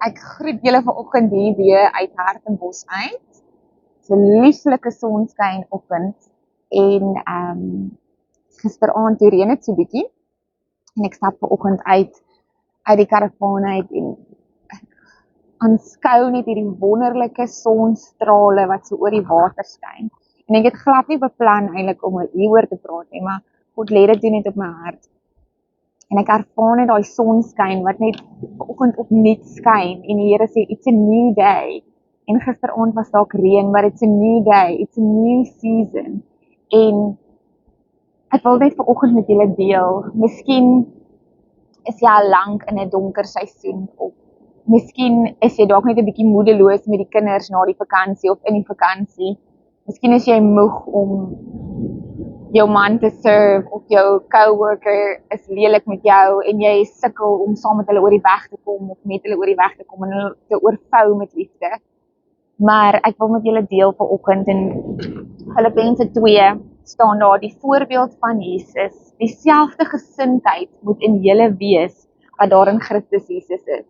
Ek groet julle vanoggend hier weer uit Hartenbos uit. Dis 'n lieflike sonskyn oggend en gisteraand toe reën dit so bietjie en ek stap vanoggend uit die karavaan uit en aanskou net hierdie wonderlike sonstrale wat so oor die water skyn. En ek het glad nie beplan eintlik om hieroor te praat nie, maar God lê dit net op my hart. En ek ervaar net daai sonskyn wat net vanoggend opnuut skyn en die Here sê it's a new day. En gisteraand was dalk reën, but it's a new day, it's a new season. En ek wil net vanoggend met julle deel. Miskien is jy al lank in 'n donker seisoen of miskien is jy dalk net 'n bietjie moedeloos met die kinders na die vakansie of in die vakansie. Miskien is jy moeg om jou man te serve of jou coworker is lelik met jou en jy sukkel om saam met hulle oor die weg te kom of met hulle oor die weg te kom en hulle te oorvou met liefde. Maar ek wil met julle deel vanoggend in Filippense 2 staan daar die voorbeeld van Jesus. Dieselfde gesindheid moet in julle wees wat daar in Christus Jesus is.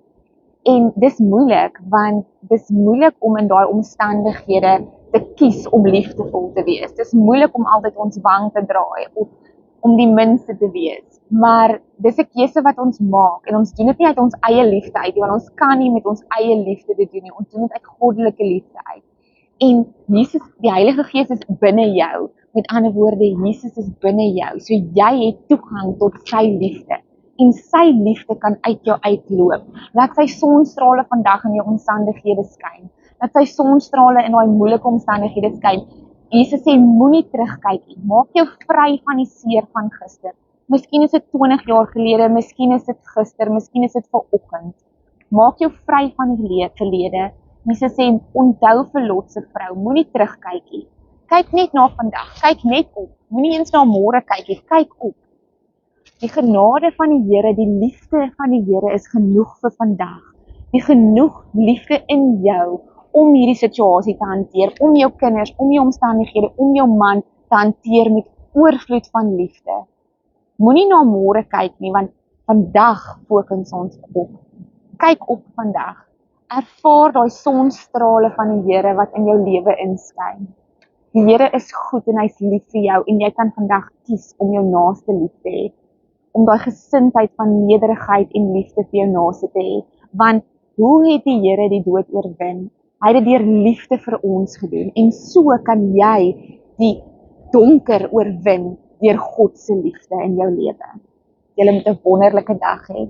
En dis moeilik want dis moeilik om in daai omstandighede te kies om liefdevol te wees. Dis moeilik om altyd ons wang te draai of om die minste te wees. Maar dis 'n keuse wat ons maak en ons doen dit nie uit ons eie liefde uit nie, want ons kan nie met ons eie liefde dit doen nie. Ons doen dit uit goddelike liefde uit. En Jesus, die Heilige Gees is binne jou. Met ander woorde, Jesus is binne jou. So jy het toegang tot sy liefde. En sy liefde kan uit jou uitloop. Laat sy sonstrale vandag in jou omstandighede skyn. Laat sy sonstrale in daai moeilike omstandighede skyn. Jesus sê moenie terugkyk nie. Maak jou vry van die seer van gister. Miskien is dit 20 jaar gelede, miskien is dit gister, miskien is dit vanoggend. Maak jou vry van die verlede. Jesus sê onthou vir Lot se vrou, moenie terugkyk nie. Kyk net na vandag, kyk net op. Moenie eens na môre kyk nie, kyk op. Die genade van die Here, die liefde van die Here is genoeg vir vandag. Die genoeg liefde in jou om hierdie situasie te hanteer, om jou kinders, om jou omstandighede, om jou man te hanteer met oorvloed van liefde. Moenie na môre kyk nie, want vandag fokus ons op. Kyk op vandag. Ervaar daai sonstrale van die Here wat in jou lewe inskyn. Die Here is goed en hy's lief vir jou en jy kan vandag kies om jou naaste lief te hê. Om daai gesindheid van nederigheid en liefde vir jou naaste te hê. Want hoe het die Here die dood oorwin? Hy het dit deur liefde vir ons gedoen. En so kan jy die donker oorwin deur God se liefde in jou lewe. Julle moet 'n wonderlike dag hê.